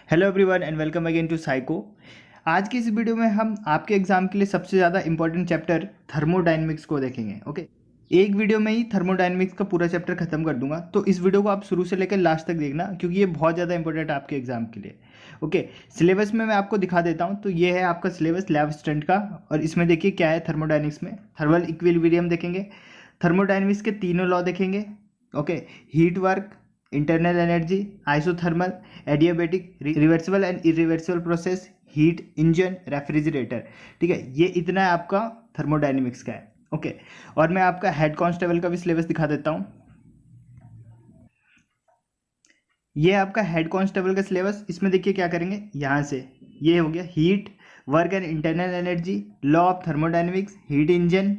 Hello everyone and welcome again to psycho. आज की इस वीडियो में हम आपके एग्जाम के लिए सबसे ज़्यादा इंपॉर्टेंट चैप्टर थर्मोडायनेमिक्स को देखेंगे। ओके, एक वीडियो में ही थर्मोडायनेमिक्स का पूरा चैप्टर खत्म कर दूंगा, तो इस वीडियो को आप शुरू से लेकर लास्ट तक देखना क्योंकि ये बहुत ज़्यादा इंपॉर्टेंट है आपके एग्जाम के लिए। ओके, सिलेबस में मैं आपको दिखा देता हूँ। तो ये है आपका सिलेबस लैब स्टूडेंट का, और इसमें देखिए क्या है थर्मोडायनेमिक्स में। थर्मल इक्विलिब्रियम देखेंगे, थर्मोडायनेमिक्स के तीनों लॉ देखेंगे। Okay, heat work, internal energy, isothermal, adiabatic, reversible and irreversible process, heat engine, refrigerator. ठीक है, ये इतना है आपका थर्मोडायनेमिक्स का है। ओके, और मैं आपका हेड कांस्टेबल का भी सिलेबस दिखा देता हूँ। ये आपका हेड कांस्टेबल का सिलेबस, इसमें देखिए क्या करेंगे। यहाँ से ये हो गया heat work and internal energy, law of thermodynamics, heat engine,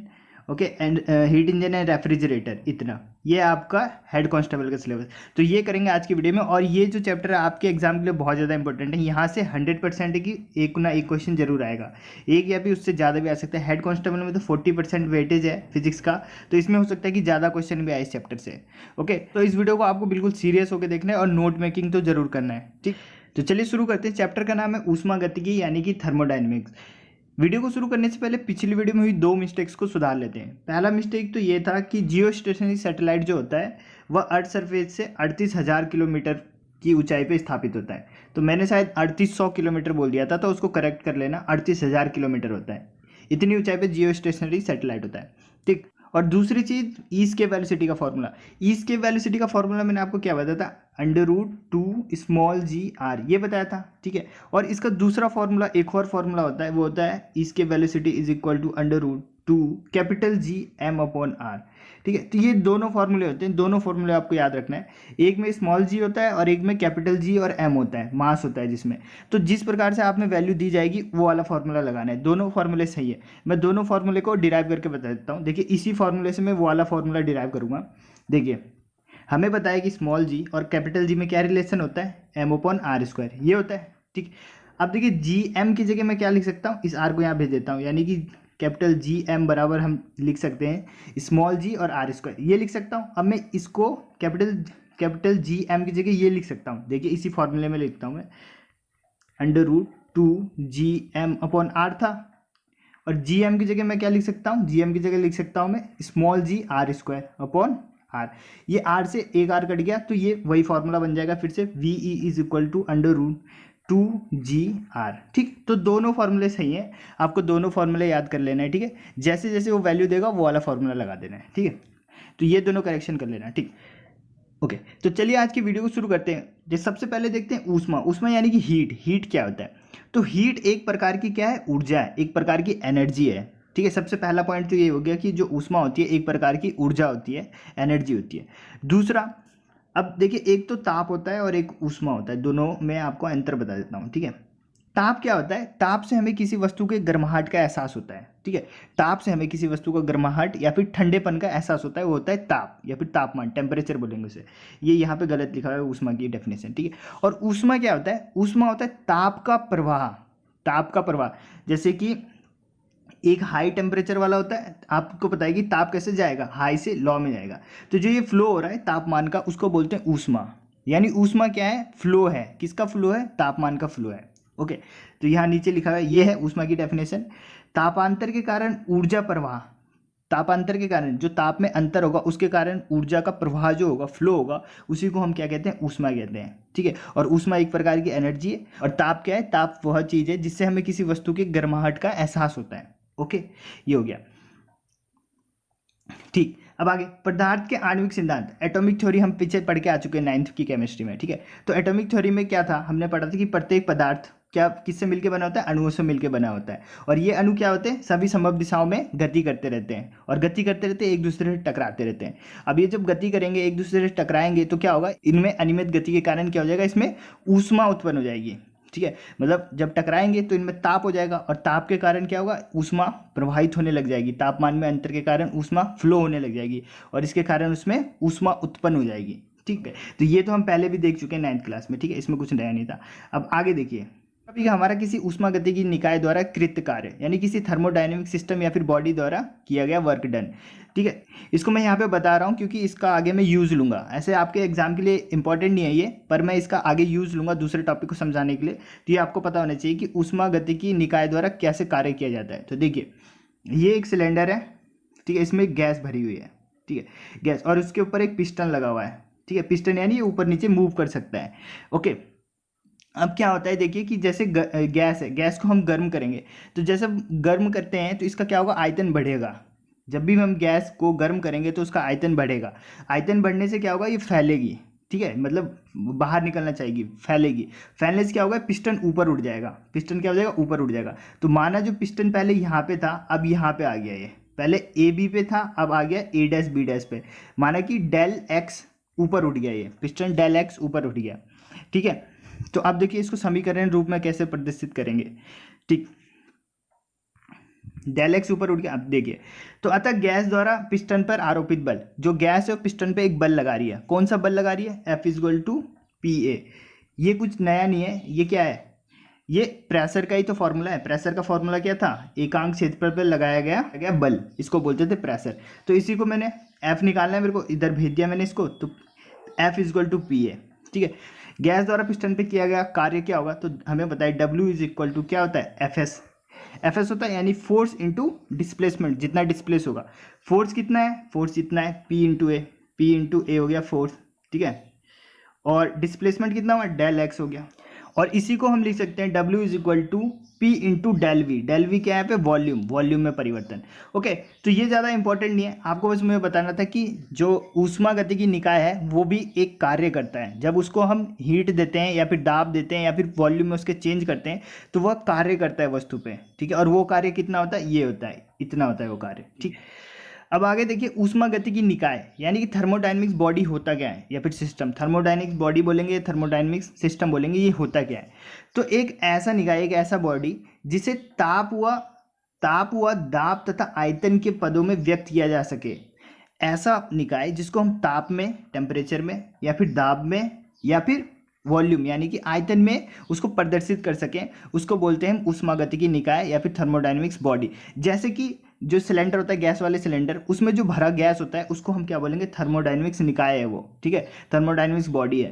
okay, and heat engine and refrigerator. इतना ये आपका हेड कांस्टेबल का सिलेबस। तो ये करेंगे आज की वीडियो में, और ये जो चैप्टर है आपके एग्जाम के लिए बहुत ज़्यादा इंपॉर्टेंट है। यहाँ से 100% की एक ना एक क्वेश्चन जरूर आएगा, एक या भी उससे ज़्यादा भी आ सकता है। हेड कांस्टेबल में तो 40% वेटेज है फिजिक्स का, तो इसमें हो सकता है कि ज़्यादा क्वेश्चन भी आए इस चैप्टर से। ओके, तो इस वीडियो को आपको बिल्कुल सीरियस होकर देखना है और नोट मेकिंग तो जरूर करना है। ठीक, तो चलिए शुरू करते हैं। चैप्टर का नाम है ऊष्मागतिकी यानी कि थर्मोडायनेमिक्स। वीडियो को शुरू करने से पहले पिछली वीडियो में हुई 2 मिस्टेक्स को सुधार लेते हैं। पहला मिस्टेक तो ये था कि जियो स्टेशनरी सैटेलाइट जो होता है वह अर्थ सरफेस से 38,000 किलोमीटर की ऊंचाई पे स्थापित होता है। तो मैंने शायद 3800 किलोमीटर बोल दिया था, तो उसको करेक्ट कर लेना, 38,000 किलोमीटर होता है। इतनी ऊंचाई पे जियो स्टेशनरी सैटेलाइट होता है। ठीक, और दूसरी चीज़ ई स्केप वेलोसिटी का फॉर्मूला। ई स्केप वेलोसिटी का फॉर्मूला मैंने आपको क्या बताया था, √2 ये बताया था। ठीक है, और इसका दूसरा फॉर्मूला, एक और फॉर्मूला होता है, वो होता है escape velocity is equal to √2 G m/r। ठीक है, तो ये दोनों फॉर्मूले होते हैं, दोनों फॉर्मूले आपको याद रखना है। एक में स्मॉल जी होता है और एक में कैपिटल जी और एम होता है, मास होता है जिसमें। तो जिस प्रकार से आप में वैल्यू दी जाएगी वो वाला फॉर्मूला लगाना है। दोनों फॉर्मूले सही है। मैं दोनों फॉर्मूले को डिराइव करके बता देता हूँ। देखिए, इसी फॉर्मूले से मैं वो वाला फॉर्मूला डिराइव करूँगा। देखिए, हमें बताया कि स्मॉल जी और कैपिटल जी में क्या रिलेशन होता है, m/r², ये होता है। ठीक, अब देखिए जी एम की जगह मैं क्या लिख सकता हूँ, इस आर को यहाँ भेज देता हूँ, यानी कि कैपिटल जी एम बराबर हम लिख सकते हैं स्मॉल जी और r², ये लिख सकता हूँ। अब मैं इसको कैपिटल जी एम की जगह ये लिख सकता हूँ। देखिए, इसी फॉर्मूले में लिखता हूँ मैं, √2 Gm/r था, और जी एम की जगह मैं क्या लिख सकता हूँ, जी एम की जगह लिख सकता हूँ मैं स्मॉल जी r²/r। ये r से एक r कट गया, तो ये वही फॉर्मूला बन जाएगा फिर से, VE is equal to √2Gr। ठीक, तो दोनों फॉर्मूले सही हैं, आपको दोनों फॉर्मूले याद कर लेना है। ठीक है, जैसे जैसे वो वैल्यू देगा वो वाला फॉर्मूला लगा देना है। ठीक है, तो ये दोनों करेक्शन कर लेना है। ठीक, ओके, तो चलिए आज की वीडियो को शुरू करते हैं। जैसे सबसे पहले देखते हैं ऊष्मा। ऊष्मा यानी कि हीट। हीट क्या होता है, तो हीट एक प्रकार की क्या है, ऊर्जा है, एक प्रकार की एनर्जी है। ठीक है, सबसे पहला पॉइंट तो ये हो गया कि जो ऊष्मा होती है एक प्रकार की ऊर्जा होती है, एनर्जी होती है। दूसरा, अब देखिए, एक तो ताप होता है और एक ऊष्मा होता है, दोनों में आपको अंतर बता देता हूँ। ठीक है, ताप क्या होता है, ताप से हमें किसी वस्तु के गर्माहट का एहसास होता है। ठीक है, ताप से हमें किसी वस्तु का गर्माहट या फिर ठंडेपन का एहसास होता है, वो होता है ताप या फिर तापमान, टेम्परेचर बोलेंगे उसे। ये यहाँ पे गलत लिखा हुआ है ऊष्मा की डेफिनेशन। ठीक है, और ऊष्मा क्या होता है, ऊष्मा होता है ताप का प्रवाह। ताप का प्रवाह, जैसे कि एक हाई टेम्परेचर वाला होता है, आपको पता है कि ताप कैसे जाएगा, हाई से लो में जाएगा। तो जो ये फ्लो हो रहा है तापमान का, उसको बोलते हैं ऊष्मा। यानी ऊष्मा क्या है, फ्लो है। किसका फ्लो है, तापमान का फ्लो है। ओके, तो यहाँ नीचे लिखा हुआ है, ये है ऊष्मा की डेफिनेशन। तापांतर के कारण ऊर्जा प्रवाह, तापांतर के कारण जो ताप में अंतर होगा उसके कारण ऊर्जा का प्रवाह जो होगा, फ्लो होगा, उसी को हम क्या कहते हैं, ऊष्मा कहते हैं। ठीक है, और ऊष्मा एक प्रकार की एनर्जी है, और ताप क्या है, ताप वह चीज़ है जिससे हमें किसी वस्तु के गर्माहट का एहसास होता है। ओके, ये हो गया। ठीक, अब आगे पदार्थ के आणविक सिद्धांत, एटॉमिक थ्योरी हम पीछे पढ़ के आ चुके हैं 9th की केमिस्ट्री में। ठीक है, तो एटॉमिक थ्योरी में क्या था, हमने पढ़ा था कि प्रत्येक पदार्थ क्या किससे मिलकर बना होता है, अणुओं से मिलकर बना होता है। और ये अणु क्या होते हैं, सभी संभव दिशाओं में गति करते रहते हैं, और गति करते रहते हैं, एक दूसरे से टकराते रहते हैं। अब ये जब गति करेंगे, एक दूसरे से टकराएंगे, तो क्या होगा, इनमें अनियमित गति के कारण क्या हो जाएगा, इसमें ऊष्मा उत्पन्न हो जाएगी। ठीक है, मतलब जब टकराएंगे तो इनमें ताप हो जाएगा, और ताप के कारण क्या होगा, ऊष्मा प्रवाहित होने लग जाएगी। तापमान में अंतर के कारण ऊष्मा फ्लो होने लग जाएगी, और इसके कारण उसमें ऊष्मा उत्पन्न हो जाएगी। ठीक है, तो ये तो हम पहले भी देख चुके हैं 9th क्लास में। ठीक है, इसमें कुछ नया नहीं था। अब आगे देखिए, टॉपिक हमारा किसी ऊष्मागतिकी निकाय द्वारा कृत कार्य, यानी किसी थर्मोडायनेमिक सिस्टम या फिर बॉडी द्वारा किया गया वर्क डन। ठीक है, इसको मैं यहाँ पे बता रहा हूँ क्योंकि इसका आगे मैं यूज़ लूँगा। ऐसे आपके एग्जाम के लिए इंपॉर्टेंट नहीं है ये, पर मैं इसका आगे यूज़ लूँगा दूसरे टॉपिक को समझाने के लिए। तो ये आपको पता होना चाहिए कि ऊष्मागतिकी निकाय द्वारा कैसे कार्य किया जाता है। तो देखिए, ये एक सिलेंडर है, ठीक है, इसमें गैस भरी हुई है, ठीक है, गैस, और उसके ऊपर एक पिस्टन लगा हुआ है, ठीक है, पिस्टन यानी ये ऊपर नीचे मूव कर सकता है। ओके, अब क्या होता है देखिए कि जैसे गैस है, गैस को हम गर्म करेंगे, तो जैसे गर्म करते हैं तो इसका क्या होगा, आयतन बढ़ेगा। जब भी हम गैस को गर्म करेंगे तो उसका आयतन बढ़ेगा। आयतन बढ़ने से क्या होगा, ये फैलेगी, ठीक है, मतलब बाहर निकलना चाहिए, फैलेगी। फैलने से क्या होगा, पिस्टन ऊपर उठ जाएगा। पिस्टन क्या हो जाएगा, ऊपर उठ जाएगा। तो माना जो पिस्टन पहले यहाँ पे था, अब यहाँ पे आ गया, ये पहले ए बी पे था, अब आ गया ए डैश बी डैश पे। माना कि डेल एक्स ऊपर उठ गया, ये पिस्टन डेल एक्स ऊपर उठ गया, ठीक है। तो अब देखिए इसको समीकरण रूप में कैसे प्रदर्शित करेंगे, ठीक, डेल एक्स ऊपर उठ गया। अब देखिए, तो अतः गैस द्वारा पिस्टन पर आरोपित बल, जो गैस है वो पिस्टन पे एक बल लगा रही है। कौन सा बल लगा रही है, F equal to P A. ये कुछ नया नहीं है, ये क्या है, ये प्रेशर का ही तो फॉर्मूला है। प्रेशर का फॉर्मूला क्या था, एकांक क्षेत्रफल पर लगाया गया बल, इसको बोलते थे प्रेशर। तो इसी को मैंने F निकालना है, मेरे को इधर भेज दिया मैंने इसको, तो F equal to P A, ठीक है। गैस द्वारा पिस्टन पे किया गया कार्य क्या होगा, तो हमें बताए W इज इक्वल टू क्या होता है, एफ एस होता है, यानी फोर्स इंटू डिस्प्लेसमेंट, जितना डिस्प्लेस होगा। फोर्स कितना है, फोर्स जितना है पी इंटू ए हो गया फोर्स, ठीक है, और डिस्प्लेसमेंट कितना हुआ, डेल एक्स हो गया। और इसी को हम लिख सकते हैं W is equal to P into del V. Del V क्या है पे, वॉल्यूम में परिवर्तन। ओके, तो ये ज़्यादा इंपॉर्टेंट नहीं है, आपको बस मुझे बताना था कि जो ऊष्मागतिकी निकाय है वो भी एक कार्य करता है। जब उसको हम हीट देते हैं या फिर दाब देते हैं या फिर वॉल्यूम में उसके चेंज करते हैं तो वह कार्य करता है वस्तु पे, ठीक है। और वो कार्य कितना होता है, ये होता है, इतना होता है वो कार्य, ठीक। अब आगे देखिए, ऊष्मागतिकी निकाय यानी कि थर्मोडायनेमिक्स बॉडी होता क्या है, या फिर सिस्टम। थर्मोडायनेमिक्स बॉडी बोलेंगे, थर्मोडायनेमिक्स सिस्टम बोलेंगे, ये होता क्या है। तो एक ऐसा निकाय, एक ऐसा बॉडी जिसे ताप हुआ दाब तथा आयतन के पदों में व्यक्त किया जा सके, ऐसा निकाय जिसको हम ताप में, टेम्परेचर में, या फिर दाब में, या फिर वॉल्यूम यानी कि आयतन में उसको प्रदर्शित कर सकें, उसको बोलते हैं हम ऊष्मागतिकी निकाय या फिर थर्मोडायनेमिक्स बॉडी। जैसे कि जो सिलेंडर होता है, गैस वाले सिलेंडर, उसमें जो भरा गैस होता है उसको हम क्या बोलेंगे, थर्मोडायनेमिक्स निकाय है वो, ठीक है, थर्मोडायनेमिक्स बॉडी है।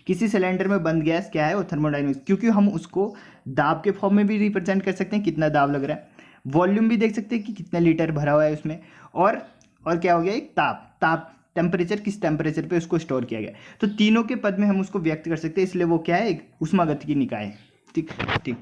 किसी सिलेंडर में बंद गैस क्या है, वो थर्मोडायनेमिक्स, क्योंकि हम उसको दाब के फॉर्म में भी रिप्रेजेंट कर सकते हैं, कितना दाब लग रहा है, वॉल्यूम भी देख सकते हैं कि कितना लीटर भरा हुआ है उसमें, और क्या हो गया, एक ताप टेम्परेचर, किस टेम्परेचर पे उसको स्टोर किया गया। तो तीनों के पद में हम उसको व्यक्त कर सकते हैं, इसलिए वो क्या है, एक ऊष्मागतिकी निकाय है, ठीक ठीक।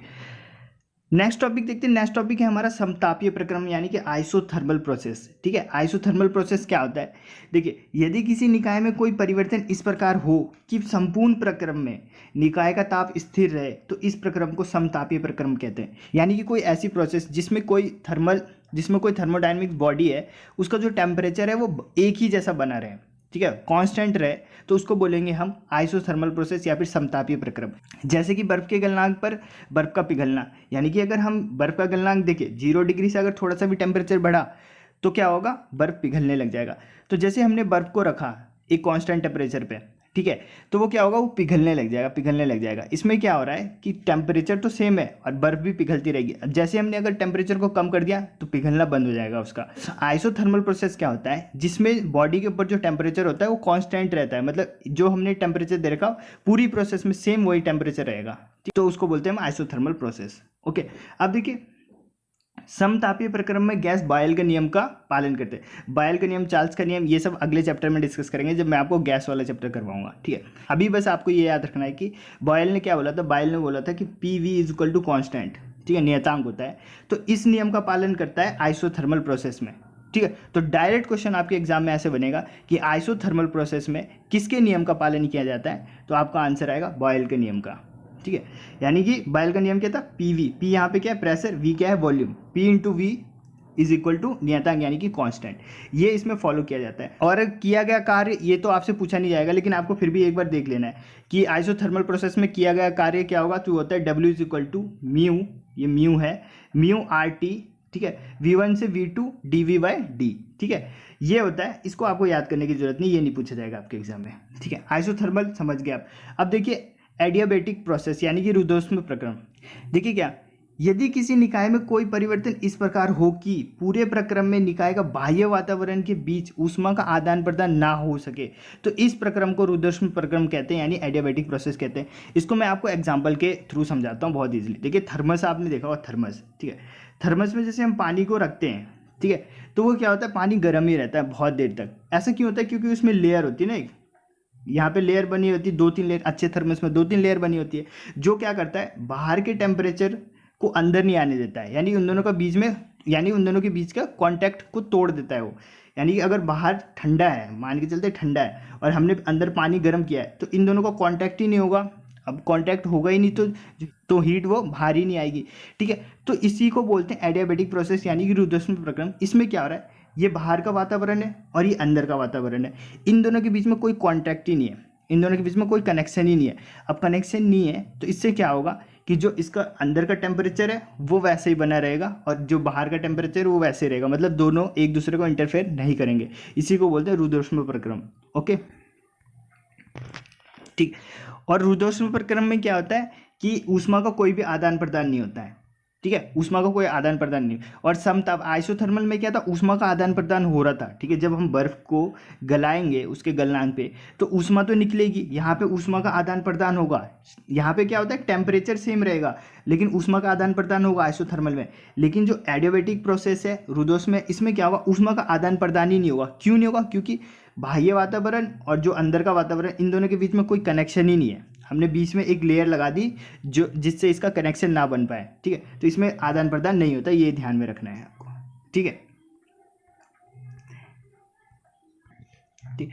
नेक्स्ट टॉपिक देखते हैं। नेक्स्ट टॉपिक है हमारा समतापीय प्रक्रम यानी कि आइसोथर्मल प्रोसेस, ठीक है। आइसोथर्मल प्रोसेस क्या होता है, देखिए, यदि किसी निकाय में कोई परिवर्तन इस प्रकार हो कि संपूर्ण प्रक्रम में निकाय का ताप स्थिर रहे, तो इस प्रक्रम को समतापीय प्रक्रम कहते हैं। यानी कि कोई ऐसी प्रोसेस जिसमें कोई थर्मोडायनेमिक बॉडी है, उसका जो टेम्परेचर है वो एक ही जैसा बना रहे, ठीक है, कांस्टेंट रहे, तो उसको बोलेंगे हम आइसोथर्मल प्रोसेस या फिर समतापीय प्रक्रम। जैसे कि बर्फ के गलनांक पर बर्फ का पिघलना, यानी कि अगर हम बर्फ का गलनांक देखें 0 डिग्री से अगर थोड़ा सा भी टेम्परेचर बढ़ा तो क्या होगा, बर्फ पिघलने लग जाएगा। तो जैसे हमने बर्फ को रखा एक कांस्टेंट टेम्परेचर पे, ठीक है, तो वो क्या होगा, वो पिघलने लग जाएगा। इसमें क्या हो रहा है कि टेम्परेचर तो सेम है और बर्फ भी पिघलती रहेगी। अब जैसे हमने अगर टेम्परेचर को कम कर दिया तो पिघलना बंद हो जाएगा उसका। आइसोथर्मल प्रोसेस क्या होता है, जिसमें बॉडी के ऊपर जो टेम्परेचर होता है वो कांस्टेंट रहता है, मतलब जो हमने टेम्परेचर दे रखा पूरी प्रोसेस में सेम वही टेम्परेचर रहेगा, तो उसको बोलते हैं हम आइसोथर्मल प्रोसेस। ओके, अब देखिए, समतापीय प्रक्रम में गैस बॉयल के नियम का पालन करते हैं। बॉयल का नियम, चार्ल्स का नियम, ये सब अगले चैप्टर में डिस्कस करेंगे जब मैं आपको गैस वाला चैप्टर करवाऊंगा, ठीक है। अभी बस आपको ये याद रखना है कि बॉयल ने क्या बोला था, बॉयल ने बोला था कि P V is equal to constant, ठीक है, नियतांक होता है। तो इस नियम का पालन करता है आइसोथर्मल प्रोसेस में, ठीक है। तो डायरेक्ट क्वेश्चन आपके एग्जाम में ऐसे बनेगा कि आइसोथर्मल प्रोसेस में किसके नियम का पालन किया जाता है, तो आपका आंसर आएगा बॉयल के नियम का, ठीक है। यानी कि बॉयल का नियम क्या था, पीवी, पी यहाँ पे क्या है, प्रेशर, वी क्या है, volume, P into V is equal to नियतांक यानी कि कांस्टेंट, ये इसमें फॉलो किया जाता है। और किया गया कार्य, ये तो आपसे पूछा नहीं जाएगा लेकिन आपको फिर भी एक बार देख लेना है कि आइसोथर्मल प्रोसेस में किया गया कार्य क्या होगा, तो होता है W is equal to mu, ये म्यू है, म्यू आर टी, ठीक है, V1 से V2 dV बाई डी, ठीक है, ये होता है। इसको आपको याद करने की जरूरत नहीं, ये नहीं पूछा जाएगा आपके एग्जाम में, ठीक है। आइसोथर्मल समझ गए आप। अब देखिए एडियाबेटिक प्रोसेस यानी कि रुद्धोष्म प्रक्रम। देखिए क्या, यदि किसी निकाय में कोई परिवर्तन इस प्रकार हो कि पूरे प्रक्रम में निकाय का बाह्य वातावरण के बीच ऊष्मा का आदान प्रदान ना हो सके, तो इस प्रक्रम को रुद्धोष्म प्रक्रम कहते हैं, यानी एडियाबेटिक प्रोसेस कहते हैं। इसको मैं आपको एग्जांपल के थ्रू समझाता हूँ बहुत इजीली। देखिए थर्मस आपने देखा होगा, थर्मस, ठीक है। थर्मस में जैसे हम पानी को रखते हैं, ठीक है, तो वो क्या होता है, पानी गर्म ही रहता है बहुत देर तक। ऐसा क्यों होता है, क्योंकि उसमें लेयर होती है ना, एक यहाँ पे लेयर बनी होती है, 2-3 लेयर, अच्छे थर्मस में 2-3 लेयर बनी होती है, जो क्या करता है बाहर के टेम्परेचर को अंदर नहीं आने देता है, यानी उन दोनों का बीच में, यानी उन दोनों के बीच का कांटेक्ट को तोड़ देता है वो। यानी कि अगर बाहर ठंडा है, मान के चलते ठंडा है, और हमने अंदर पानी गर्म किया है, तो इन दोनों का कांटेक्ट ही नहीं होगा। अब कांटेक्ट होगा ही नहीं तो हीट वो बाहर ही नहीं आएगी, ठीक है। तो इसी को बोलते हैं एडियाबेटिक प्रोसेस यानी कि रुद्धोष्म प्रक्रम। इसमें क्या हो रहा है, ये बाहर का वातावरण है और ये अंदर का वातावरण है, इन दोनों के बीच में कोई कांटेक्ट ही नहीं है, इन दोनों के बीच में कोई कनेक्शन ही नहीं है। अब कनेक्शन नहीं है तो इससे क्या होगा कि जो इसका अंदर का टेम्परेचर है वो वैसे ही बना रहेगा और जो बाहर का टेम्परेचर वो वैसे ही रहेगा, मतलब दोनों एक दूसरे को इंटरफेयर नहीं करेंगे। इसी को बोलते हैं रुद्धोष्म प्रक्रम। ओके, ठीक। और रुद्धोष्म प्रक्रम में क्या होता है कि ऊष्मा का कोई भी आदान प्रदान नहीं होता है, ठीक है, ऊष्मा का कोई आदान प्रदान नहीं। और समताप आइसोथर्मल में क्या था, ऊष्मा का आदान प्रदान हो रहा था, ठीक है। जब हम बर्फ को गलाएंगे उसके गलनांक पे तो ऊष्मा तो निकलेगी, यहाँ पे ऊष्मा का आदान प्रदान होगा। यहाँ पे क्या होता है, टेम्परेचर सेम रहेगा लेकिन ऊष्मा का आदान प्रदान होगा आइसोथर्मल में। लेकिन जो एडियाबेटिक प्रोसेस है रुद्धोष्म में, इसमें क्या होगा, ऊष्मा का आदान प्रदान ही नहीं होगा। क्यों नहीं होगा, क्योंकि बाह्य वातावरण और जो अंदर का वातावरण, इन दोनों के बीच में कोई कनेक्शन ही नहीं है। हमने बीच में एक लेयर लगा दी जो जिससे इसका कनेक्शन ना बन पाए, ठीक है। तो इसमें आदान प्रदान नहीं होता, ये ध्यान में रखना है आपको, ठीक है। ठीक,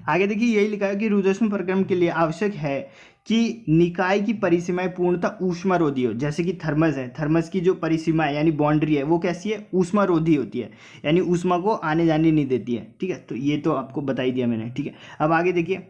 आगे देखिए यही लिखा है कि रुद्धोष्म प्रक्रम के लिए आवश्यक है कि निकाय की परिसीमाएं पूर्णतः ऊष्मारोधी हो। जैसे कि थर्मस है, थर्मस की जो परिसीमा है यानी बाउंड्री है वो कैसी है, ऊष्मारोधी होती है, यानी ऊष्मा को आने जाने नहीं देती है, ठीक है। तो ये तो आपको बता ही दिया मैंने, ठीक है। अब आगे देखिए,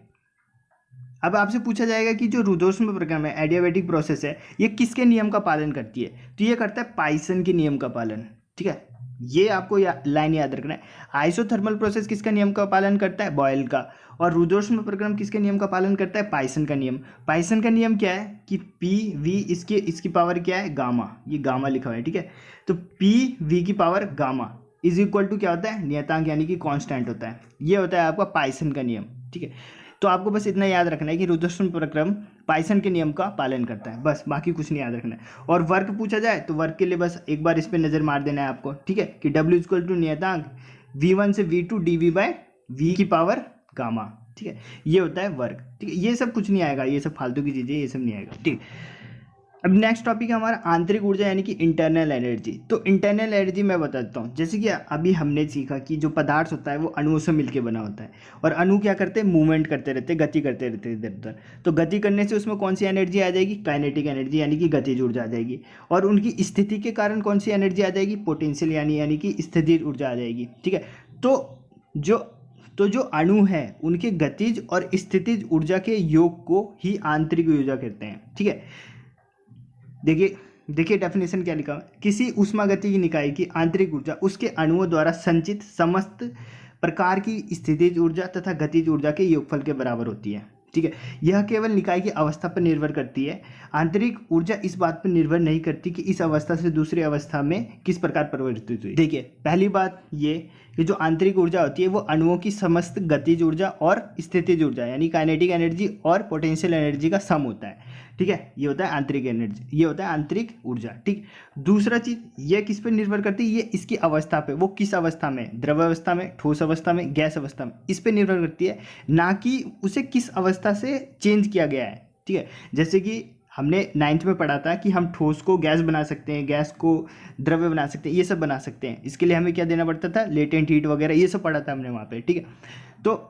अब आपसे पूछा जाएगा कि जो रुद्धोष्म प्रक्रम है, एडियाबेटिक प्रोसेस है, ये किसके नियम का पालन करती है, तो ये करता है पाइसन के नियम का पालन, ठीक है। ये आपको लाइन याद रखना है। आइसोथर्मल प्रोसेस किसका नियम का पालन करता है, बॉयल का। और रुद्धोष्म प्रक्रम किसके नियम का पालन करता है, पाइसन का नियम। पाइसन का नियम क्या है कि पी वी, इसकी पावर क्या है, गामा, ये गामा लिखा हुआ है, ठीक है। तो पी वी की power gamma is equal to क्या होता है, नियतांक यानी कि कांस्टेंट होता है। ये होता है आपका पाइसन का नियम, ठीक है। तो आपको बस इतना याद रखना है कि रुद्धोष्म प्रक्रम पाइसन के नियम का पालन करता है, बस, बाकी कुछ नहीं याद रखना है। और वर्क पूछा जाए तो वर्क के लिए बस एक बार इस पर नज़र मार देना है आपको, ठीक है, कि W इक्वल टू नियतांक V1 से V2 dV बाय V की पावर गामा, ठीक है। ये होता है वर्क, ठीक है। ये सब कुछ नहीं आएगा, ये सब फालतू की चीज़ें, ये सब नहीं आएगा, ठीक। अब नेक्स्ट टॉपिक है हमारा आंतरिक ऊर्जा यानी कि इंटरनल एनर्जी। तो इंटरनल एनर्जी मैं बता देता हूँ। जैसे कि अभी हमने सीखा कि जो पदार्थ होता है वो अणुओं से मिलकर बना होता है और अणु क्या करते हैं, मूवमेंट करते रहते हैं, गति करते रहते हैं इधर उधर। तो गति करने से उसमें कौन सी एनर्जी आ जाएगी, काइनेटिक एनर्जी यानी कि गतिज ऊर्जा आ जाएगी। और उनकी स्थिति के कारण कौन सी एनर्जी आ जाएगी, पोटेंशियल यानी कि स्थितिज ऊर्जा आ जाएगी, ठीक है। तो जो अणु है उनके गतिज और स्थितिज ऊर्जा के योग को ही आंतरिक ऊर्जा कहते हैं, ठीक है। देखिए डेफिनेशन क्या लिखा है, किसी ऊष्मागतिकी निकाय की आंतरिक ऊर्जा उसके अणुओं द्वारा संचित समस्त प्रकार की स्थितिज ऊर्जा तथा गतिज ऊर्जा के योगफल के बराबर होती है, ठीक है। यह केवल निकाय की अवस्था पर निर्भर करती है। आंतरिक ऊर्जा इस बात पर निर्भर नहीं करती कि इस अवस्था से दूसरी अवस्था में किस प्रकार परिवर्तित हुई। देखिए पहली बात ये कि जो आंतरिक ऊर्जा होती है वो अणुओं की समस्त गतिज ऊर्जा और स्थितिज ऊर्जा यानी काइनेटिक एनर्जी और पोटेंशियल एनर्जी का सम होता है, ठीक है। ये होता है आंतरिक एनर्जी, ये होता है आंतरिक ऊर्जा, ठीक। दूसरा चीज ये किस पर निर्भर करती है, ये इसकी अवस्था पे, वो किस अवस्था में, द्रव अवस्था में, ठोस अवस्था में, गैस अवस्था में, इस पर निर्भर करती है, ना कि उसे किस अवस्था से चेंज किया गया है, ठीक है। जैसे कि हमने 9th में पढ़ा था कि हम ठोस को गैस बना सकते हैं, गैस को द्रव्य बना सकते हैं, ये सब बना सकते हैं। इसके लिए हमें क्या देना पड़ता था, लेटेंट हीट वगैरह, ये सब पढ़ा था हमने वहाँ पे, ठीक है। तो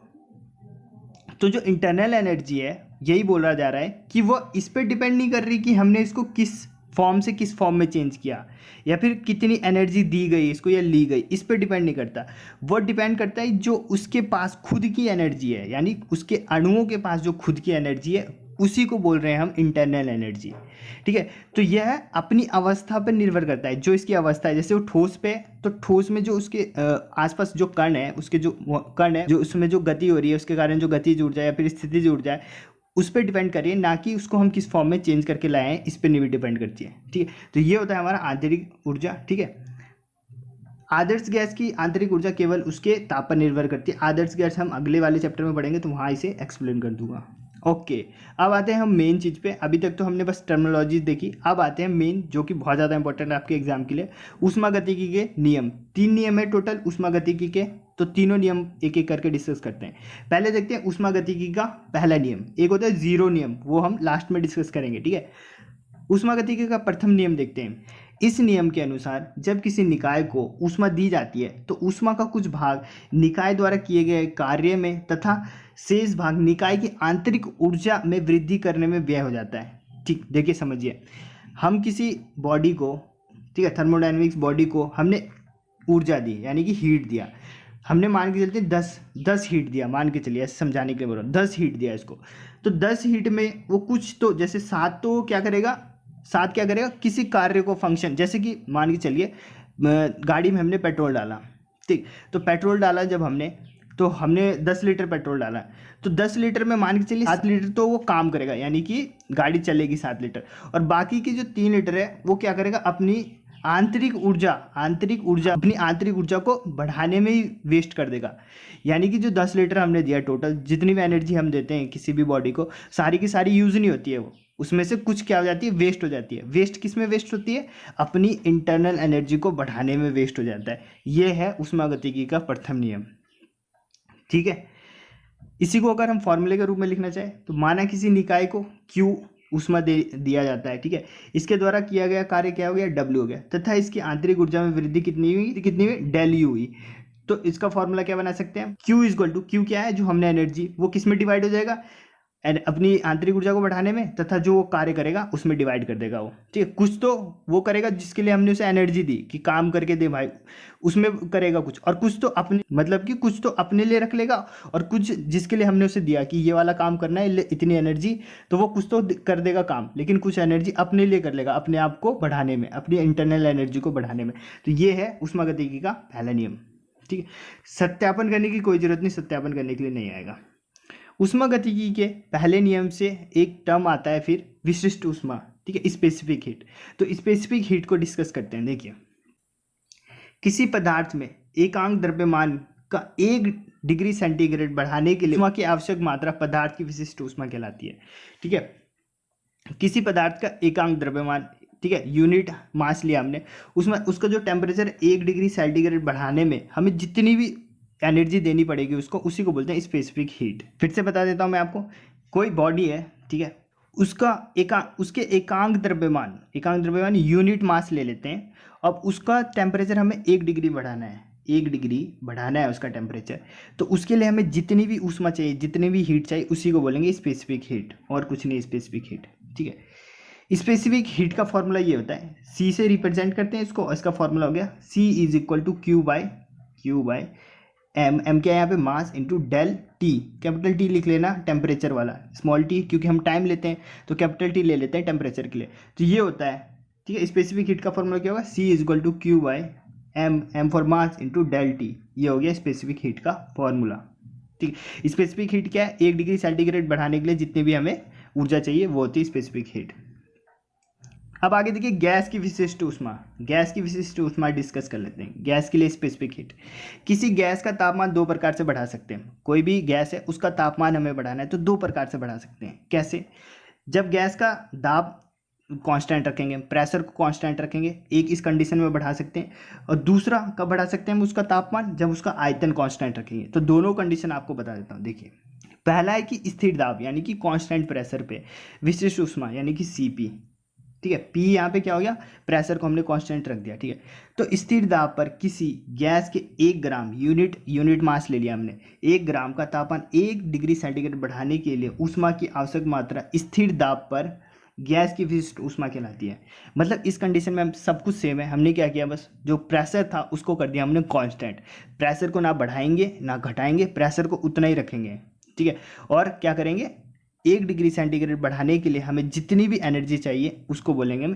जो इंटरनल एनर्जी है यही बोला जा रहा है कि वो इस पर डिपेंड नहीं कर रही कि हमने इसको किस फॉर्म से किस फॉर्म में चेंज किया या फिर कितनी एनर्जी दी गई इसको या ली गई, इस पर डिपेंड नहीं करता। वो डिपेंड करता है जो उसके पास खुद की एनर्जी है, यानी उसके अणुओं के पास जो खुद की एनर्जी है उसी को बोल रहे हैं हम इंटरनल एनर्जी, ठीक है। तो यह अपनी अवस्था पर निर्भर करता है, जो इसकी अवस्था है। जैसे वो ठोस पे, तो ठोस में जो उसके आसपास जो कण है, उसके जो कण है, जो उसमें जो गति हो रही है उसके कारण जो गतिज ऊर्जा या फिर स्थितिज ऊर्जा है, उस पर डिपेंड करिए, ना कि उसको हम किस फॉर्म में चेंज करके लाए हैं इस पर नहीं डिपेंड करती है, ठीक है। तो ये होता है हमारा आंतरिक ऊर्जा, ठीक है। आदर्श गैस की आंतरिक ऊर्जा केवल उसके ताप पर निर्भर करती है। आदर्श गैस हम अगले वाले चैप्टर में पढ़ेंगे तो वहाँ इसे एक्सप्लेन कर दूंगा। ओके, अब आते हैं हम मेन चीज़ पे। अभी तक तो हमने बस टर्मिनोलॉजी देखी, अब आते हैं मेन, जो कि बहुत ज़्यादा इंपॉर्टेंट है आपके एग्जाम के लिए। ऊष्मागतिकी के नियम, 3 नियम है टोटल ऊष्मागतिकी के, तो तीनों नियम एक एक करके डिस्कस करते हैं। पहले देखते हैं ऊष्मागतिकी का पहला नियम, एक होता है जीरो नियम, वो हम लास्ट में डिस्कस करेंगे, ठीक है। ऊष्मागतिकी का प्रथम नियम देखते हैं। इस नियम के अनुसार जब किसी निकाय को ऊष्मा दी जाती है तो ऊष्मा का कुछ भाग निकाय द्वारा किए गए कार्य में तथा शेष भाग निकाय की आंतरिक ऊर्जा में वृद्धि करने में व्यय हो जाता है। ठीक, देखिए समझिए, हम किसी बॉडी को, ठीक है, थर्मोडायनेमिक्स बॉडी को हमने ऊर्जा दी, यानी कि हीट दिया। हमने मान के चलते 10 हीट दिया, मान के चलिए, ऐसे समझाने के लिए बोल रहा हूँ, 10 हीट दिया इसको। तो 10 हीट में वो कुछ तो, जैसे 7 तो क्या करेगा, 7 क्या करेगा, किसी कार्य को, फंक्शन, जैसे कि मान के चलिए गाड़ी में हमने पेट्रोल डाला, ठीक, तो पेट्रोल डाला जब हमने, तो हमने 10 लीटर पेट्रोल डाला, तो 10 लीटर में मान के चलिए 7 लीटर तो वो काम करेगा, यानी कि गाड़ी चलेगी 7 लीटर, और बाकी की जो 3 लीटर है वो क्या करेगा, अपनी आंतरिक ऊर्जा अपनी आंतरिक ऊर्जा को बढ़ाने में ही वेस्ट कर देगा। यानी कि जो 10 लीटर हमने दिया टोटल, जितनी भी एनर्जी हम देते हैं किसी भी बॉडी को, सारी की सारी यूज़ नहीं होती है, वो उसमें से कुछ क्या हो जाती है, वेस्ट हो जाती है। वेस्ट किस में वेस्ट होती है, अपनी इंटरनल एनर्जी को बढ़ाने में वेस्ट हो जाता है। ये है ऊष्मागतिकी का प्रथम नियम, ठीक है। इसी को अगर हम फॉर्मूले के रूप में लिखना चाहें तो माना किसी निकाय को Q ऊष्मा दिया जाता है, ठीक है, इसके द्वारा किया गया कार्य क्या हो गया, W हो गया, तथा इसकी आंतरिक ऊर्जा में वृद्धि कितनी हुई, डेल U हुई। तो इसका फॉर्मूला क्या बना सकते हैं, Q इक्वल टू, Q क्या है, जो हमने एनर्जी, वो किस में डिवाइड हो जाएगा, अपनी आंतरिक ऊर्जा को बढ़ाने में, तथा जो वो कार्य करेगा उसमें डिवाइड कर देगा वो, ठीक है। कुछ तो वो करेगा जिसके लिए हमने उसे एनर्जी दी कि काम करके दे भाई, उसमें करेगा कुछ, और कुछ तो अपने, मतलब कि कुछ तो अपने लिए रख लेगा, और कुछ जिसके लिए हमने उसे दिया कि ये वाला काम करना है, इतनी एनर्जी, तो वो कुछ तो कर देगा काम, लेकिन कुछ एनर्जी अपने लिए कर लेगा, अपने आप को बढ़ाने में, अपनी इंटरनल एनर्जी को बढ़ाने में। तो ये है ऊष्मागतिकी का पहला नियम, ठीक है। सत्यापन करने की कोई जरूरत नहीं, सत्यापन करने के लिए नहीं आएगा। ऊष्मागतिकी के पहले नियम से एक टर्म आता है फिर, विशिष्ट ऊष्मा, ठीक है, स्पेसिफिक हीट। तो स्पेसिफिक हीट को डिस्कस करते हैं। देखिए, किसी पदार्थ में एकांक द्रव्यमान का 1 डिग्री सेंटीग्रेड बढ़ाने के लिए ऊष्मा की आवश्यक मात्रा पदार्थ की विशिष्ट ऊष्मा कहलाती है, ठीक है। किसी पदार्थ का एकांक द्रव्यमान, ठीक है, यूनिट मास लिया हमने, उसमें उसका जो टेम्परेचर 1 डिग्री सेंटीग्रेड बढ़ाने में हमें जितनी भी एनर्जी देनी पड़ेगी उसको, उसी को बोलते हैं स्पेसिफिक हीट। फिर से बता देता हूँ मैं आपको, कोई बॉडी है, ठीक है, उसके एकांक द्रव्यमान यूनिट मास ले लेते हैं। अब उसका टेम्परेचर हमें 1 डिग्री बढ़ाना है, 1 डिग्री बढ़ाना है उसका टेम्परेचर, तो उसके लिए हमें जितनी भी ऊष्मा चाहिए, जितनी भी हीट चाहिए, उसी को बोलेंगे स्पेसिफिक हीट, और कुछ नहीं, स्पेसिफिक हीट, ठीक है। स्पेसिफिक हीट का फॉर्मूला ये होता है, C से रिप्रेजेंट करते हैं इसको, इसका फॉर्मूला हो गया C is equal to Q by M क्या है यहाँ पे, mass into del T, capital T लिख लेना टेम्परेचर वाला, स्मॉल t क्योंकि हम टाइम लेते हैं तो कैपिटल T ले लेते हैं टेम्परेचर के लिए। तो ये होता है, ठीक है। स्पेसिफिक हीट का फॉर्मूला क्या होगा, C is equal to Q by M for mass into del T, ये हो गया स्पेसिफिक हीट का फॉर्मूला, ठीक है। स्पेसिफिक हीट क्या है, 1 डिग्री सेंटीग्रेड बढ़ाने के लिए जितनी भी हमें ऊर्जा चाहिए वो होती है स्पेसिफिक हीट। अब आगे देखिए, गैस की विशिष्ट ऊष्मा डिस्कस कर लेते हैं। गैस के लिए स्पेसिफिक हीट, किसी गैस का तापमान 2 प्रकार से बढ़ा सकते हैं। कोई भी गैस है, उसका तापमान हमें बढ़ाना है तो 2 प्रकार से बढ़ा सकते हैं। कैसे, जब गैस का दाब कांस्टेंट रखेंगे, प्रेशर को कांस्टेंट रखेंगे, एक इस कंडीशन में बढ़ा सकते हैं, और दूसरा कब बढ़ा सकते हैं हम उसका तापमान, जब उसका आयतन कांस्टेंट रखेंगे। तो दोनों कंडीशन आपको बता देता हूँ। देखिए, पहला है कि स्थिर दाब यानी कि कांस्टेंट प्रेशर पे विशिष्ट ऊष्मा यानी कि Cp, ठीक है। P यहाँ पे क्या हो गया, प्रेशर को हमने कांस्टेंट रख दिया, ठीक है। तो स्थिर दाब पर किसी गैस के 1 ग्राम यूनिट मास ले लिया हमने, 1 ग्राम का तापमान 1 डिग्री सेंटीग्रेड बढ़ाने के लिए ऊष्मा की आवश्यक मात्रा स्थिर दाब पर गैस की विशिष्ट ऊष्मा कहलाती है। मतलब इस कंडीशन में हम सब कुछ सेम है, हमने क्या किया, बस जो प्रेशर था उसको कर दिया हमने कांस्टेंट, प्रेशर को ना बढ़ाएंगे ना घटाएंगे, प्रेशर को उतना ही रखेंगे, ठीक है। और क्या करेंगे, 1 डिग्री सेंटीग्रेड बढ़ाने के लिए हमें जितनी भी एनर्जी चाहिए उसको बोलेंगे हम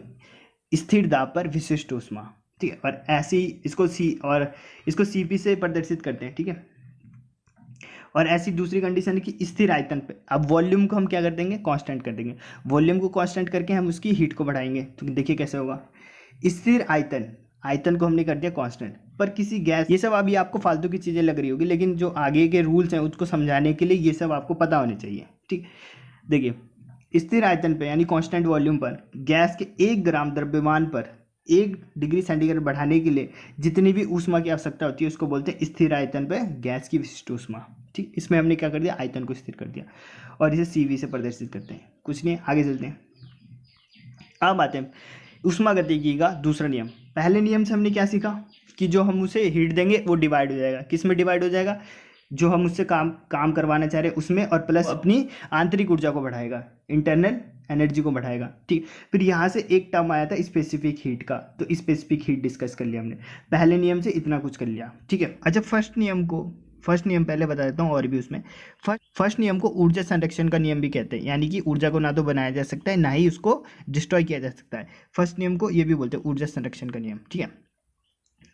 स्थिर दाब पर विशिष्ट ऊष्मा, ठीक है। और ऐसे ही इसको Cp से प्रदर्शित करते हैं, ठीक है। और ऐसी दूसरी कंडीशन है कि स्थिर आयतन पे, अब वॉल्यूम को हम क्या कर देंगे, कांस्टेंट कर देंगे। वॉल्यूम को कांस्टेंट करके हम उसकी हीट को बढ़ाएंगे, तो देखिए कैसे होगा। स्थिर आयतन, आयतन को हमने कर दिया कांस्टेंट, पर किसी गैस, ये सब अभी आपको फालतू की चीज़ें लग रही होगी, लेकिन जो आगे के रूल्स हैं उसको समझाने के लिए ये सब आपको पता होने चाहिए, ठीक। देखिए, स्थिर आयतन पे यानी कांस्टेंट वॉल्यूम पर गैस के 1 ग्राम द्रव्यमान पर 1 डिग्री सेंटीग्रेड बढ़ाने के लिए जितनी भी ऊष्मा की आवश्यकता होती है उसको बोलते हैं स्थिर आयतन पे गैस की विशिष्ट ऊष्मा, ठीक। इसमें हमने क्या कर दिया, आयतन को स्थिर कर दिया और इसे CV से प्रदर्शित करते हैं। कुछ नहीं, आगे चलते हैं। अब आते हैं ऊष्मागतिकी का दूसरा नियम। पहले नियम से हमने क्या सीखा कि जो हम उसे हीट देंगे वो डिवाइड हो जाएगा, किस में डिवाइड हो जाएगा, जो हम उससे काम करवाना चाह रहे हैं उसमें, और प्लस अपनी आंतरिक ऊर्जा को बढ़ाएगा, इंटरनल एनर्जी को बढ़ाएगा, ठीक। फिर यहाँ से एक टर्म आया था स्पेसिफिक हीट का, तो स्पेसिफिक हीट डिस्कस कर लिया हमने, पहले नियम से इतना कुछ कर लिया, ठीक है। अच्छा, फर्स्ट नियम पहले बता देता हूँ, और भी उसमें फर्स्ट नियम को ऊर्जा संरक्षण का नियम भी कहते हैं, यानी कि ऊर्जा को ना तो बनाया जा सकता है ना ही उसको डिस्ट्रॉय किया जा सकता है। फर्स्ट नियम को ये भी बोलते हैं ऊर्जा संरक्षण का नियम, ठीक है।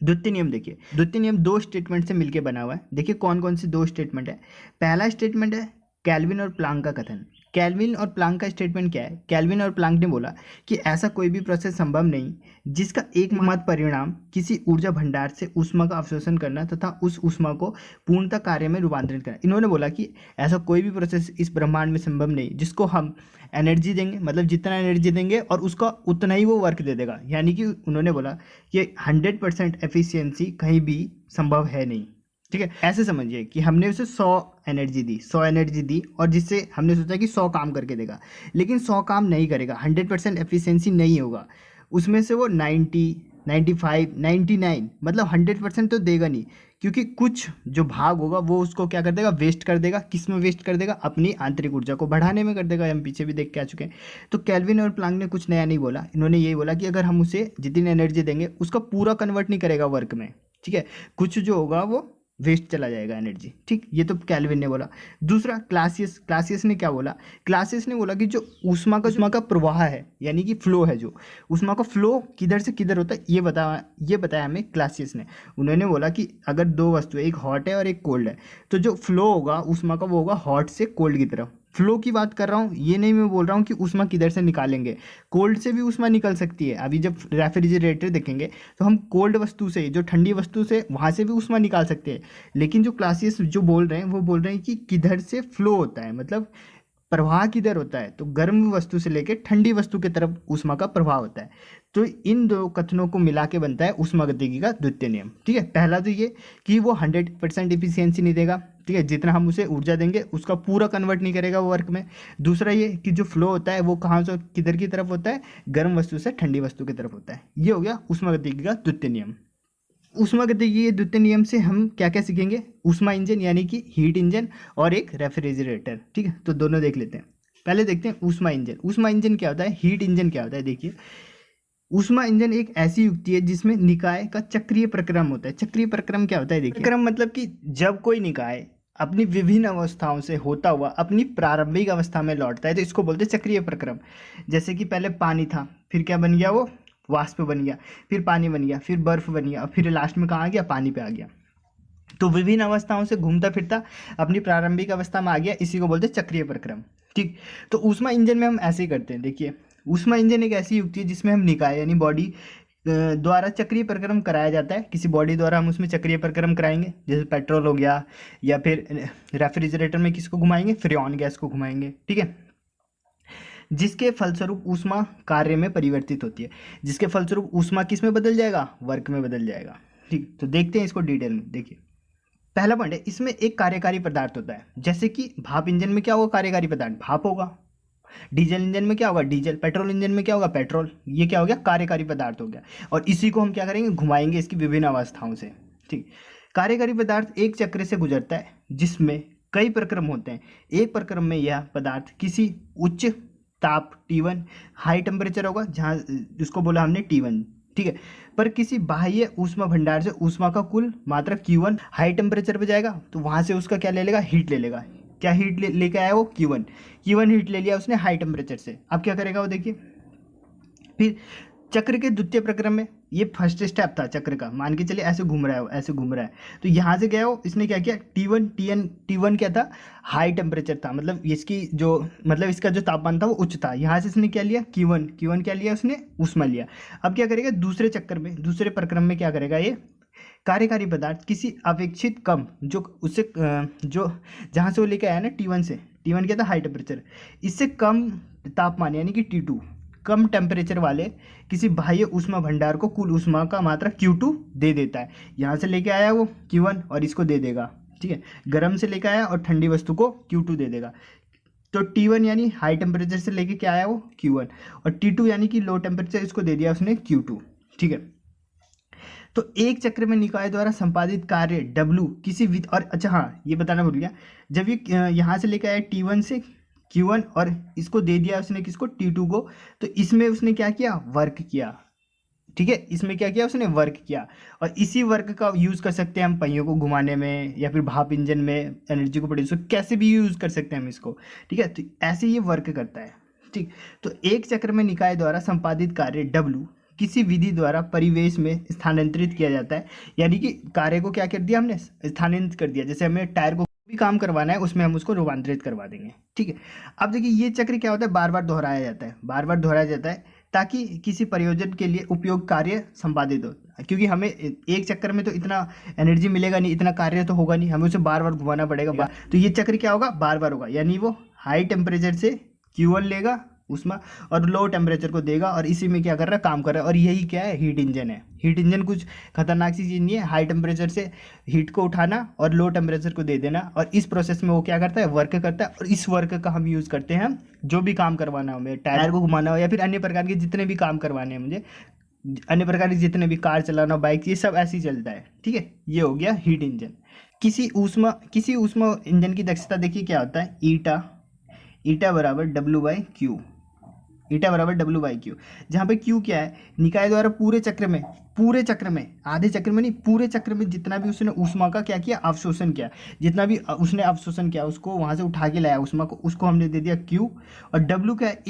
द्वितीय नियम देखिए, द्वितीय नियम 2 स्टेटमेंट से मिलकर बना हुआ है। देखिए कौन कौन से 2 स्टेटमेंट है। पहला स्टेटमेंट है केल्विन और प्लांक का कथन। केल्विन और प्लांक का स्टेटमेंट क्या है, केल्विन और प्लांक ने बोला कि ऐसा कोई भी प्रोसेस संभव नहीं जिसका एकमात्र परिणाम किसी ऊर्जा भंडार से ऊष्मा का अवशोषण करना तथा उस ऊष्मा को पूर्णतः कार्य में रूपांतरित करना। इन्होंने बोला कि ऐसा कोई भी प्रोसेस इस ब्रह्मांड में संभव नहीं जिसको हम एनर्जी देंगे, मतलब जितना एनर्जी देंगे और उसका उतना ही वो वर्क दे देगा, यानी कि उन्होंने बोला कि 100% एफिशिएंसी कहीं भी संभव है नहीं, ठीक है। ऐसे समझिए कि हमने उसे 100 एनर्जी दी और जिससे हमने सोचा कि 100 काम करके देगा, लेकिन 100 काम नहीं करेगा, 100% एफिशिएंसी नहीं होगा, उसमें से वो 90, 95, 99 मतलब 100% तो देगा नहीं, क्योंकि कुछ जो भाग होगा वो उसको क्या कर देगा, वेस्ट कर देगा। किस में वेस्ट कर देगा, अपनी आंतरिक ऊर्जा को बढ़ाने में कर देगा। हम पीछे भी देख के आ चुके हैं। तो केल्विन और प्लांक ने कुछ नया नहीं बोला, इन्होंने यही बोला कि अगर हम उसे जितनी एनर्जी देंगे उसका पूरा कन्वर्ट नहीं करेगा वर्क में, ठीक है, कुछ जो होगा वो वेस्ट चला जाएगा एनर्जी, ठीक। ये तो केल्विन ने बोला। दूसरा क्लासियस ने क्या बोला, क्लासियस ने बोला कि जो ऊष्मा का प्रवाह है, यानी कि फ्लो है, जो ऊष्मा का फ्लो किधर से किधर होता है ये बताया हमें क्लासियस ने। उन्होंने बोला कि अगर 2 वस्तु है, एक हॉट है और एक कोल्ड है, तो जो फ्लो होगा ऊष्मा का वो होगा हॉट से कोल्ड की तरफ। फ्लो की बात कर रहा हूँ, ये नहीं मैं बोल रहा हूँ कि ऊष्मा किधर से निकालेंगे, कोल्ड से भी ऊष्मा निकल सकती है। अभी जब रेफ्रिजरेटर देखेंगे तो हम कोल्ड वस्तु से, जो ठंडी वस्तु से, वहाँ से भी ऊष्मा निकाल सकते हैं। लेकिन जो क्लासियस जो बोल रहे हैं वो बोल रहे हैं कि किधर से फ्लो होता है, मतलब प्रवाह किधर होता है, तो गर्म वस्तु से लेकर ठंडी वस्तु की तरफ ऊष्मा का प्रवाह होता है। तो इन 2 कथनों को मिला के बनता है ऊष्मागतिकी का द्वितीय नियम, ठीक है। पहला तो ये कि वो 100% एफिशिएंसी नहीं देगा, ठीक है, जितना हम उसे ऊर्जा देंगे उसका पूरा कन्वर्ट नहीं करेगा वो वर्क में। दूसरा ये कि जो फ्लो होता है वो कहाँ से किधर की तरफ होता है, गर्म वस्तु से ठंडी वस्तु की तरफ होता है। ये हो गया ऊष्मागतिकी का द्वितीय नियम। ऊष्मागतिकी के द्वितीय नियम से हम क्या क्या सीखेंगे, ऊष्मा इंजन यानी कि हीट इंजन और एक रेफ्रिजरेटर, ठीक है। तो दोनों देख लेते हैं। पहले देखते हैं ऊष्मा इंजन। ऊष्मा इंजन क्या होता है, हीट इंजन क्या होता है। देखिए, ऊष्मा इंजन एक ऐसी युक्ति है जिसमें निकाय का चक्रीय प्रक्रम होता है। चक्रीय प्रक्रम क्या होता है, देखिए, प्रक्रम मतलब कि जब कोई निकाय अपनी विभिन्न अवस्थाओं से होता हुआ अपनी प्रारंभिक अवस्था में लौटता है तो इसको बोलते हैं चक्रीय प्रक्रम। जैसे कि पहले पानी था, फिर क्या बन गया, वो वाष्प बन गया, फिर पानी बन गया, फिर बर्फ बन गया, और फिर लास्ट में कहाँ आ गया, पानी पे आ गया। तो विभिन्न अवस्थाओं से घूमता फिरता अपनी प्रारंभिक अवस्था में आ गया, इसी को बोलते हैं चक्रीय प्रक्रम, ठीक। तो ऊष्मा इंजन में हम ऐसे ही करते हैं। देखिए, ऊष्मा इंजन एक ऐसी युक्ति है जिसमें हम निकाय यानी बॉडी द्वारा चक्रीय प्रक्रम कराया जाता है। किसी बॉडी द्वारा हम उसमें चक्रीय प्रक्रम कराएंगे, जैसे पेट्रोल हो गया, या फिर रेफ्रिजरेटर में किसको घुमाएंगे, फ्रेऑन गैस को घुमाएंगे, ठीक है, जिसके फलस्वरूप ऊष्मा कार्य में परिवर्तित होती है। जिसके फलस्वरूप ऊष्मा किस में बदल जाएगा, वर्क में बदल जाएगा, ठीक। तो देखते हैं इसको डिटेल में। देखिए, पहला पॉइंट है, इसमें एक कार्यकारी पदार्थ होता है। जैसे कि भाप इंजन में क्या होगा, कार्यकारी पदार्थ भाप होगा। डीजल इंजन में क्या होगा, डीजल। पेट्रोल इंजन में क्या होगा, पेट्रोल। ये क्या हो गया, कार्यकारी पदार्थ हो गया। और इसी को हम क्या करेंगे, घुमाएंगे इसकी विभिन्न अवस्थाओं से, ठीक। कार्यकारी पदार्थ एक चक्र से गुजरता है जिसमें कई प्रक्रम होते हैं। एक प्रक्रम में यह पदार्थ किसी उच्च ताप T1 हाई टेम्परेचर होगा, जहाँ जिसको बोला हमने T1, ठीक है, पर किसी बाह्य ऊष्मा भंडार से ऊष्मा का कुल मात्रा Q1 हाई टेम्परेचर पे जाएगा, तो वहाँ से उसका क्या ले लेगा, हीट ले लेगा। क्या हीट लेके आया वो, Q1 हीट ले लिया उसने हाई टेम्परेचर से। अब क्या करेगा वो, देखिए, फिर चक्र के द्वितीय प्रक्रम में ये फर्स्ट स्टेप था चक्र का, मान के चलिए ऐसे घूम रहा है, ऐसे घूम रहा है, तो यहाँ से गया वो, इसने क्या किया, T1 क्या था, हाई टेम्परेचर था, मतलब इसकी जो मतलब इसका जो तापमान था वो उच्च था। यहाँ से इसने क्या लिया, Q1 क्या लिया उसने, ऊष्मा लिया। अब क्या करेगा, दूसरे चक्कर में, दूसरे प्रक्रम में क्या करेगा, ये कार्यकारी पदार्थ किसी अपेक्षित कम जो उससे जो जहाँ से वो लेके आया ना T1 से, T1 क्या था, हाई टेम्परेचर, इससे कम तापमान यानी कि T2, कम टेम्परेचर वाले किसी बाह्य ऊष्मा भंडार को कुल ऊष्मा का मात्रा Q2 दे देता है। यहाँ से लेके आया वो Q1 और इसको दे देगा, ठीक है, गर्म से लेके आया और ठंडी वस्तु को Q2 दे देगा। तो T1 यानी हाई टेम्परेचर से लेके क्या आया वो Q1, और T2 यानी कि लो टेम्परेचर, इसको दे दिया उसने Q2, ठीक है। तो एक चक्र में निकाय द्वारा संपादित कार्य W किसी और अच्छा हाँ ये बताना भूल गया, जब ये यहाँ से लेकर आया T1 से Q1 और इसको दे दिया उसने किसको, T2 को, तो इसमें उसने क्या किया, वर्क किया, ठीक है, इसमें क्या किया उसने, वर्क किया। और इसी वर्क का यूज़ कर सकते हैं हम पहियों को घुमाने में, या फिर भाप इंजन में एनर्जी को प्रोड्यूस, कैसे भी यूज़ कर सकते हैं हम इसको, ठीक है। तो ऐसे ये वर्क करता है, ठीक। तो एक चक्र में निकाय द्वारा संपादित कार्य W किसी विधि द्वारा परिवेश में स्थानांतरित किया जाता है, यानी कि कार्य को क्या कर दिया हमने, स्थानांतरित कर दिया। जैसे हमें टायर को भी काम करवाना है उसमें हम उसको रूपांतरित करवा देंगे, ठीक है। अब देखिए ये चक्र क्या होता है, बार बार दोहराया जाता है, बार बार दोहराया जाता है ताकि किसी प्रयोजन के लिए उपयोग कार्य संपादित हो, क्योंकि हमें एक चक्कर में तो इतना एनर्जी मिलेगा नहीं, इतना कार्य तो होगा नहीं, हमें उसे बार बार घुमाना पड़ेगा। तो ये चक्र क्या होगा, बार बार होगा, यानी वो हाई टेम्परेचर से Q1 लेगा उसमें और लो टेम्परेचर को देगा, और इसी में क्या कर रहा है, काम कर रहा है। और यही क्या है, हीट इंजन है। हीट इंजन कुछ खतरनाक सी चीज़ नहीं है, हाई टेम्परेचर से हीट को उठाना और लो टेम्परेचर को दे देना, और इस प्रोसेस में वो क्या करता है, वर्क करता है। और इस वर्क का हम यूज़ करते हैं जो भी काम करवाना हो, मेरे टायर को घुमाना हो या फिर अन्य प्रकार के जितने भी काम करवाने हैं मुझे, अन्य प्रकार के जितने भी कार चलाना, बाइक, ये सब ऐसे ही चलता है, ठीक है। ये हो गया हीट इंजन। किसी ऊष्मा इंजन की दक्षता देखिए क्या होता है, ईटा बराबर W बाई क्यू, जहाँ पे Q क्या है, निकाय द्वारा पूरे चक्र में, आधे चक्र में नहीं, पूरे चक्र में जितना भी उसने ऊष्मा का क्या किया, अवशोषण किया, जितना भी उसने अवशोषण किया उसको वहाँ से उठा के लाया ऊष्मा को, उसको हमने दे दिया Q। और W क्या है,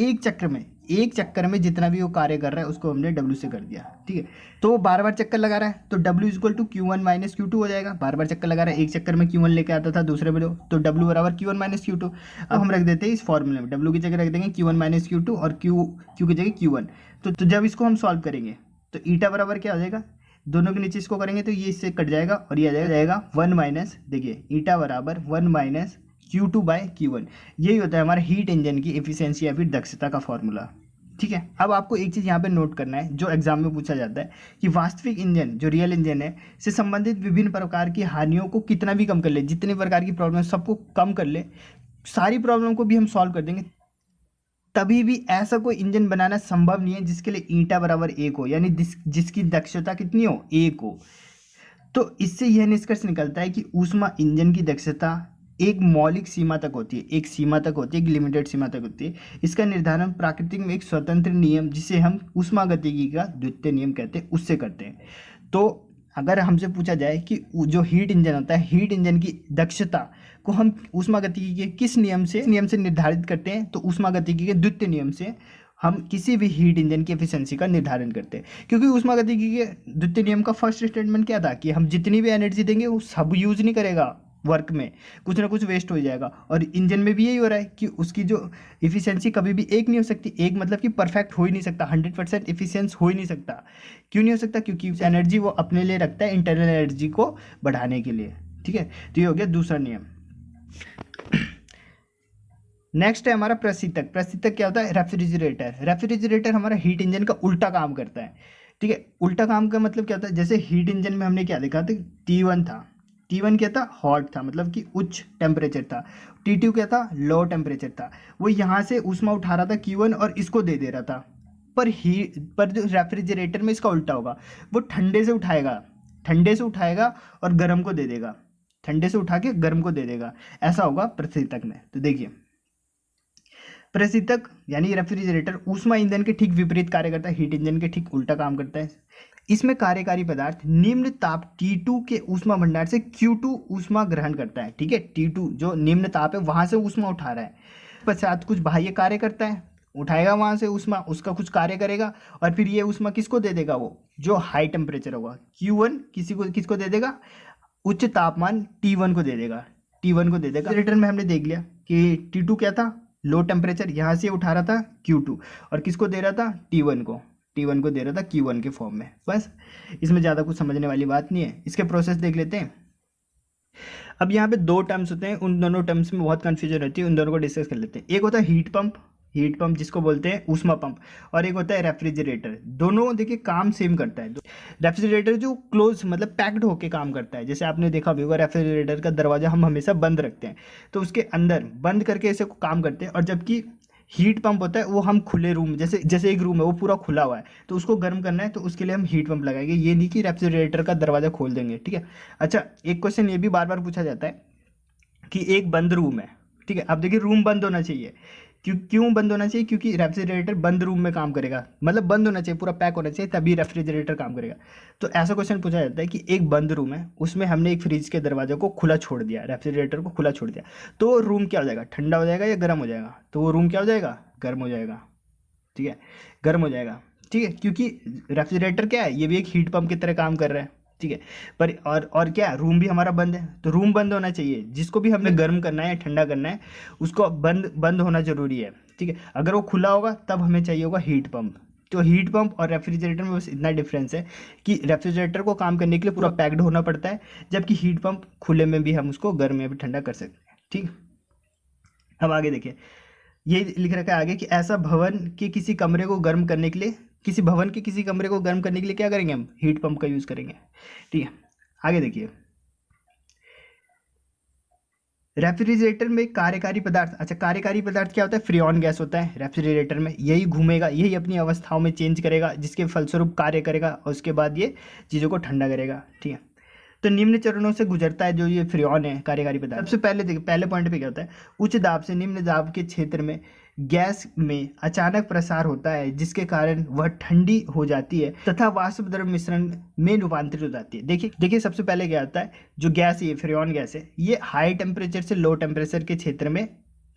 एक चक्कर में जितना भी वो कार्य कर रहा है उसको हमने W से कर दिया, ठीक है। तो वो बार बार चक्कर लगा रहा है, तो W equal to Q1 minus Q2 हो जाएगा। बार बार चक्कर लगा रहा है, एक चक्कर में Q1 लेके आता था, दूसरे में तो W बराबर Q1 माइनस Q2। अब हम रख देते हैं इस फॉर्मूले में, W की जगह रख देंगे Q1 माइनस Q2 और Q की जगह Q1। तो जब इसको हम सॉल्व करेंगे तो ईटा बराबर क्या हो जाएगा, दोनों के नीचे इसको करेंगे तो ये इससे कट जाएगा और ये आ जाएगा 1 माइनस, देखिए ईटा बराबर 1 माइनस Q2 बाय Q1। यही होता है हमारा हीट इंजन की एफिशिएंसी या फिर दक्षता का फॉर्मूला, ठीक है। अब आपको एक चीज़ यहाँ पे नोट करना है जो एग्जाम में पूछा जाता है कि वास्तविक इंजन जो रियल इंजन है से संबंधित विभिन्न प्रकार की हानियों को कितना भी कम कर ले, जितने प्रकार की प्रॉब्लम सबको कम कर ले, सारी प्रॉब्लम को भी हम सॉल्व कर देंगे, तभी भी ऐसा कोई इंजन बनाना संभव नहीं है जिसके लिए ईटा बराबर 1 हो, यानी जिसकी दक्षता कितनी हो, 1 हो। तो इससे यह निष्कर्ष निकलता है कि ऊष्मा इंजन की दक्षता एक मौलिक सीमा तक होती है, एक लिमिटेड सीमा तक होती है। इसका निर्धारण प्राकृतिक में एक स्वतंत्र नियम जिसे हम ऊष्मागतिकी का द्वितीय नियम कहते हैं उससे करते हैं। तो अगर हमसे पूछा जाए कि जो हीट इंजन होता है, हीट इंजन की दक्षता को हम ऊष्मागतिकी के किस नियम से निर्धारित करते हैं, तो ऊष्मागतिकी के द्वितीय नियम से हम किसी भी हीट इंजन की एफिशिएंसी का निर्धारण करते हैं। क्योंकि ऊष्मागतिकी के द्वितीय नियम का फर्स्ट स्टेटमेंट क्या था कि हम जितनी भी एनर्जी देंगे वो सब यूज नहीं करेगा, वर्क में कुछ ना कुछ वेस्ट हो जाएगा। और इंजन में भी यही हो रहा है कि उसकी जो इफिशियंसी कभी भी एक नहीं हो सकती, एक मतलब कि परफेक्ट हो ही नहीं सकता, 100% इफिशियंस हो ही नहीं सकता। क्यों नहीं हो सकता, क्योंकि एनर्जी वो अपने लिए रखता है इंटरनल एनर्जी को बढ़ाने के लिए, ठीक है। तो ये हो गया दूसरा नियम। नेक्स्ट है हमारा प्रशीतक क्या होता है, रेफ्रिजरेटर हमारा हीट इंजन का उल्टा काम करता है, ठीक है। उल्टा काम का मतलब क्या होता है, जैसे हीट इंजन में हमने क्या देखा था, T1 था, T1 क्या था, हॉट था, मतलब कि उच्च टेम्परेचर था। T2 क्या था, लो टेम्परेचर था। वो यहाँ से ऊष्मा उठा रहा था Q1 और इसको दे दे रहा था। पर जो रेफ्रिजरेटर में इसका उल्टा होगा, वो ठंडे से उठाएगा और गर्म को दे देगा, ठंडे से उठा के गर्म को दे देगा, ऐसा होगा प्रशीतक में। तो देखिए प्रशीतक यानी रेफ्रिजरेटर ऊष्मा ईंधन के ठीक विपरीत कार्य करता है, हीट इंजन के ठीक उल्टा काम करता है। इसमें कार्यकारी पदार्थ निम्न ताप T2 के ऊष्मा भंडार से Q2 ऊष्मा ग्रहण करता है, ठीक है। T2 जो निम्न ताप है वहां से ऊष्मा उठा रहा है, पश्चात कुछ बाह्य कार्य करता है, उठाएगा वहाँ से ऊष्मा, उसका कुछ कार्य करेगा और फिर ये ऊष्मा किसको दे देगा, वो जो हाई टेम्परेचर होगा Q1 किसको दे देगा, उच्च तापमान T1 को दे देगा, T1 को दे देगा। रिटर्न में हमने देख लिया कि T2 क्या था, लो टेम्परेचर, यहाँ से उठा रहा था Q2 और किसको दे रहा था, T1 को दे रहा था Q1 के फॉर्म में। बस इसमें ज़्यादा कुछ समझने वाली बात नहीं है। इसके प्रोसेस देख लेते हैं। अब यहाँ पे दो टर्म्स होते हैं, उन दोनों टर्म्स में बहुत कन्फ्यूजन होती है, उन दोनों को डिस्कस कर लेते हैं। एक होता है हीट पंप जिसको बोलते हैं ऊष्मा पंप, और एक होता है रेफ्रिजरेटर। दोनों देखिए काम सेम करता है। रेफ्रिजरेटर जो क्लोज मतलब पैक्ड होके काम करता है, जैसे आपने देखा भी होगा रेफ्रिजरेटर का दरवाजा हम हमेशा बंद रखते हैं तो उसके अंदर बंद करके ऐसे काम करते हैं, और जबकि हीट पंप होता है वो हम खुले रूम, जैसे एक रूम है वो पूरा खुला हुआ है तो उसको गर्म करना है तो उसके लिए हम हीट पंप लगाएंगे, ये नहीं कि रेफ्रिजरेटर का दरवाजा खोल देंगे, ठीक है। अच्छा, एक क्वेश्चन ये भी बार बार पूछा जाता है कि एक बंद रूम है, ठीक है। अब देखिए रूम बंद होना चाहिए, क्यों बंद होना चाहिए, क्योंकि रेफ्रिजरेटर बंद रूम में काम करेगा, मतलब बंद होना चाहिए, पूरा पैक होना चाहिए, तभी रेफ्रिजरेटर काम करेगा। तो ऐसा क्वेश्चन पूछा जाता है कि एक बंद रूम है, उसमें हमने एक फ्रिज के दरवाजे को खुला छोड़ दिया, रेफ्रिजरेटर को खुला छोड़ दिया, तो रूम क्या हो जाएगा, ठंडा हो जाएगा या गर्म हो जाएगा, तो वो रूम क्या हो जाएगा, गर्म हो जाएगा, ठीक है, गर्म हो जाएगा, ठीक है। क्योंकि रेफ्रिजरेटर क्या है, ये भी एक हीट पंप की तरह काम कर रहा है, ठीक है। पर और क्या, रूम भी हमारा बंद है, तो रूम बंद होना चाहिए, जिसको भी हमें गर्म करना है या ठंडा करना है उसको बंद होना जरूरी है, ठीक है। अगर वो खुला होगा तब हमें चाहिए होगा हीट पंप। तो हीट पंप और रेफ्रिजरेटर में बस इतना डिफरेंस है कि रेफ्रिजरेटर को काम करने के लिए पूरा पैक्ड होना पड़ता है, जबकि हीट पंप खुले में भी हम उसको गर्म में भी ठंडा कर सकते हैं, ठीक। अब आगे देखिए, ये लिख रखा है आगे कि ऐसा भवन के किसी कमरे को गर्म करने के लिए, किसी भवन के किसी कमरे को गर्म करने के लिए क्या करेंगे, हम हीट पंप का यूज़ करेंगे, ठीक है। आगे देखिए, रेफ्रिजरेटर में कार्यकारी पदार्थ, अच्छा कार्यकारी पदार्थ क्या होता है, फ्रीऑन गैस होता है रेफ्रिजरेटर में, यही घूमेगा, यही अपनी अवस्थाओं में चेंज करेगा, जिसके फलस्वरूप कार्य करेगा और उसके बाद ये चीज़ों को ठंडा करेगा, ठीक है। तो निम्न चरणों से गुजरता है जो ये फ्रीऑन है कार्यकारी पदार्थ। सबसे पहले देखिए, पहले पॉइंट पे क्या होता है, उच्च दाब से निम्न दाब के क्षेत्र में गैस में अचानक प्रसार होता है, जिसके कारण वह ठंडी हो जाती है तथा वाष्प द्रव मिश्रण में रूपांतरित हो जाती है। देखिए सबसे पहले क्या होता है, जो गैस ये फ्रीऑन गैस है, ये हाई टेम्परेचर से लो टेम्परेचर के क्षेत्र में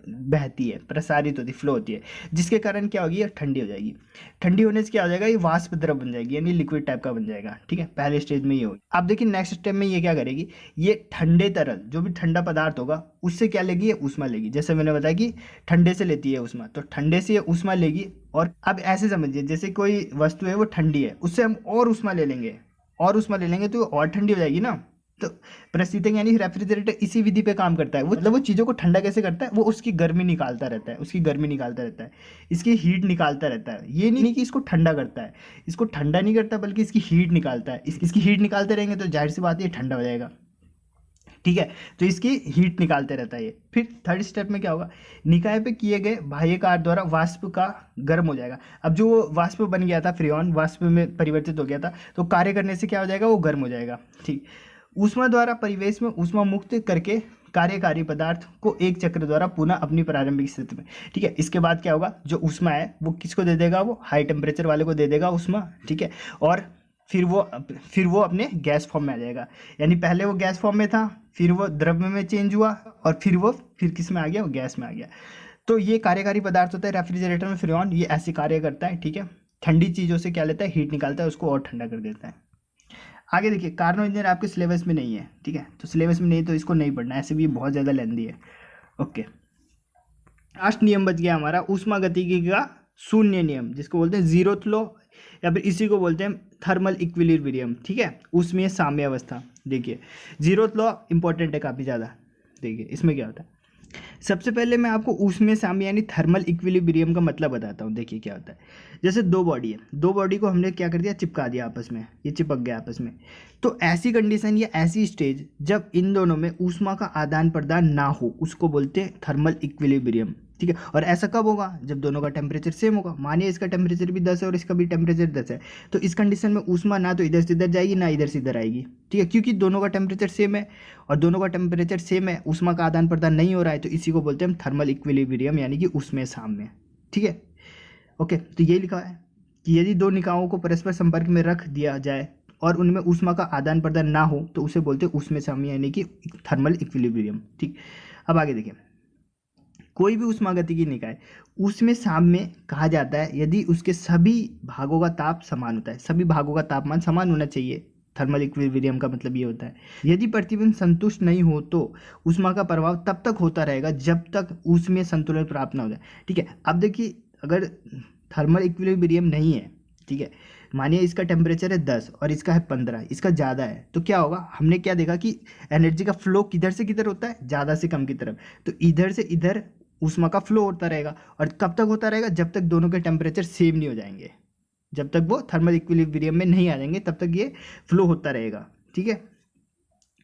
बहती है, प्रसारित होती, फ्लो होती है, जिसके कारण क्या होगी, ये ठंडी हो जाएगी। ठंडी होने से क्या हो जाएगा, ये वाष्प द्रव बन जाएगी, यानी लिक्विड टाइप का बन जाएगा, ठीक है। पहले स्टेज में ये होगी। अब देखिए नेक्स्ट स्टेप में ये क्या करेगी, ये ठंडे तरल, जो भी ठंडा पदार्थ होगा उससे क्या लेगी, ये ऊष्मा लेगी। जैसे मैंने बताया कि ठंडे से लेती है ऊष्मा, तो ठंडे से ये ऊष्मा लेगी। और अब ऐसे समझिए, जैसे कोई वस्तु है वो ठंडी है, उससे हम और ऊष्मा ले लेंगे, तो और ठंडी हो जाएगी ना। तो प्रशीतक यानी रेफ्रिजरेटर इसी विधि पे काम करता है, वो मतलब वो चीज़ों को ठंडा कैसे करता है, वो उसकी गर्मी निकालता रहता है, इसकी हीट निकालता रहता है। ये नहीं कि इसको ठंडा करता है, इसको ठंडा नहीं करता बल्कि इसकी हीट निकालता है। इसकी हीट निकालते रहेंगे तो जाहिर सी बात है ये ठंडा हो जाएगा, ठीक है। तो इसकी हीट निकालते रहता है ये। फिर थर्ड स्टेप में क्या होगा, निकाय पे किए गए बाह्य कार्य द्वारा वाष्प का गर्म हो जाएगा। अब जो वाष्प बन गया था, फ्रीऑन वाष्प में परिवर्तित हो गया था, तो कार्य करने से क्या हो जाएगा, वो गर्म हो जाएगा, ठीक। ऊष्मा द्वारा परिवेश में ऊष्मा मुक्त करके कार्यकारी पदार्थ को एक चक्र द्वारा पुनः अपनी प्रारंभिक स्थिति में, ठीक है। इसके बाद क्या होगा, जो ऊष्मा है वो किसको दे देगा, वो हाई टेम्परेचर वाले को दे देगा ऊष्मा, ठीक है। और फिर वो अपने गैस फॉर्म में आ जाएगा, यानी पहले वो गैस फॉर्म में था, फिर वो द्रव्य में चेंज हुआ, और फिर किस में आ गया, वो गैस में आ गया। तो ये कार्यकारी पदार्थ होता है रेफ्रिजरेटर में फ्रीऑन, ये ऐसे कार्य करता है, ठीक है। ठंडी चीज़ों से क्या लेता है, हीट निकालता है, उसको और ठंडा कर देता है। आगे देखिए, कार्नो इंजन आपके सिलेबस में नहीं है, ठीक है, तो सिलेबस में नहीं तो इसको नहीं पढ़ना, ऐसे भी बहुत ज़्यादा लेंदी है, ओके। लास्ट नियम बच गया हमारा ऊष्मागतिकी का शून्य नियम, जिसको बोलते हैं जीरोथ लॉ, या फिर इसी को बोलते हैं थर्मल इक्विलिब्रियम, ठीक है, ऊष्मीय साम्य अवस्था। देखिए जीरोथ लॉ इंपॉर्टेंट है काफ़ी ज़्यादा। देखिए इसमें क्या होता है, सबसे पहले मैं आपको ऊष्मीय साम्य यानी थर्मल इक्विलिब्रियम का मतलब बताता हूँ। देखिए क्या होता है, जैसे दो बॉडी है, दो बॉडी को हमने क्या कर दिया, चिपका दिया आपस में, ये चिपक गया आपस में। तो ऐसी कंडीशन या ऐसी स्टेज जब इन दोनों में ऊष्मा का आदान प्रदान ना हो, उसको बोलते हैं थर्मल इक्विलिब्रियम, ठीक है। और ऐसा कब होगा, जब दोनों का टेम्परेचर सेम होगा। मानिए इसका टेम्परेचर भी 10 है और इसका भी टेम्परेचर 10 है, तो इस कंडीशन में ऊष्मा ना तो इधर से इधर जाएगी ना इधर से इधर आएगी, ठीक है, क्योंकि दोनों का टेम्परेचर सेम है, और दोनों का टेम्परेचर सेम है, ऊष्मा का आदान प्रदान नहीं हो रहा है, तो इसी को बोलते हैं हम थर्मल इक्विलिब्रियम यानी कि ऊष्मीय साम्य, ठीक है, ओके। तो ये लिखा है कि यदि दो निकायों को परस्पर संपर्क में रख दिया जाए और उनमें ऊष्मा का आदान प्रदान ना हो तो उसे बोलते हैं ऊष्मीय साम्य यानी कि थर्मल इक्विलिब्रियम, ठीक। अब आगे देखिए, कोई भी ऊष्मागतिकी निकाय उसमें साम्य कहा जाता है यदि उसके सभी भागों का ताप समान होता है, सभी भागों का तापमान समान होना चाहिए। थर्मल इक्विलिब्रियम का मतलब ये होता है। यदि प्रतिबिंब संतुष्ट नहीं हो तो ऊष्मा का प्रभाव तब तक होता रहेगा जब तक उसमें संतुलन प्राप्त ना हो जाए। ठीक है, अब देखिए अगर थर्मल इक्विलिब्रियम नहीं है, ठीक है, मानिए इसका टेम्परेचर है 10 और इसका है 15, इसका ज़्यादा है, तो क्या होगा, हमने क्या देखा कि एनर्जी का फ्लो किधर से किधर होता है, ज़्यादा से कम की तरफ। तो इधर से इधर ऊष्मा का फ्लो होता रहेगा, और कब तक होता रहेगा, जब तक दोनों के टेम्परेचर सेम नहीं हो जाएंगे, जब तक वो थर्मल इक्विलिब्रियम में नहीं आ जाएंगे तब तक ये फ्लो होता रहेगा। ठीक है,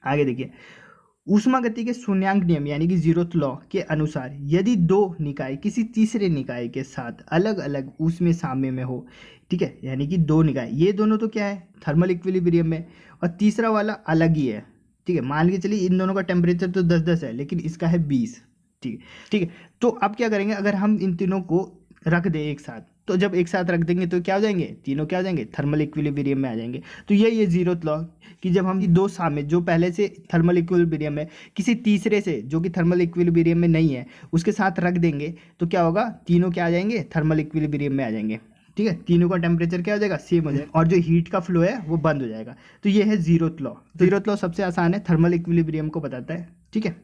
आगे देखिए, ऊष्मागति के शून्याङ्क नियम यानी कि जीरोथ लॉ के अनुसार यदि दो निकाय किसी तीसरे निकाय के साथ अलग अलग ऊष्मीय साम्य में हो, ठीक है, यानी कि दो निकाय, ये दोनों तो क्या है थर्मल इक्विलिब्रियम में, और तीसरा वाला अलग ही है। ठीक है, मान के चलिए इन दोनों का टेम्परेचर तो 10-10 है लेकिन इसका है 20। ठीक है, ठीक है, तो अब क्या करेंगे, अगर हम इन तीनों को रख दें एक साथ, तो जब एक साथ रख देंगे तो क्या हो जाएंगे, तीनों क्या हो जाएंगे, थर्मल इक्विलिब्रियम में आ जाएंगे। तो ये जीरोथ लॉ कि जब हम दो साम्य जो पहले से थर्मल इक्विलिब्रियम में किसी तीसरे से जो कि थर्मल इक्विलिब्रियम में नहीं है उसके साथ रख देंगे तो क्या होगा, तीनों क्या आ जाएंगे, थर्मल इक्विलिब्रियम में आ जाएंगे। ठीक है, तीनों का टेम्परेचर क्या हो जाएगा, सेम हो जाएगा, और जो हीट का फ्लो है वो बंद हो जाएगा। तो ये है जीरोथ लॉ। जीरोथ लॉ सबसे आसान है, थर्मल इक्विलिब्रियम को बताता है। ठीक है,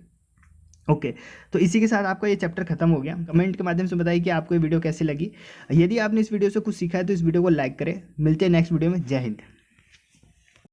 ओके, तो इसी के साथ आपका ये चैप्टर खत्म हो गया। कमेंट के माध्यम से बताइए कि आपको ये वीडियो कैसी लगी। यदि आपने इस वीडियो से कुछ सीखा है तो इस वीडियो को लाइक करें। मिलते हैं नेक्स्ट वीडियो में। जय हिंद।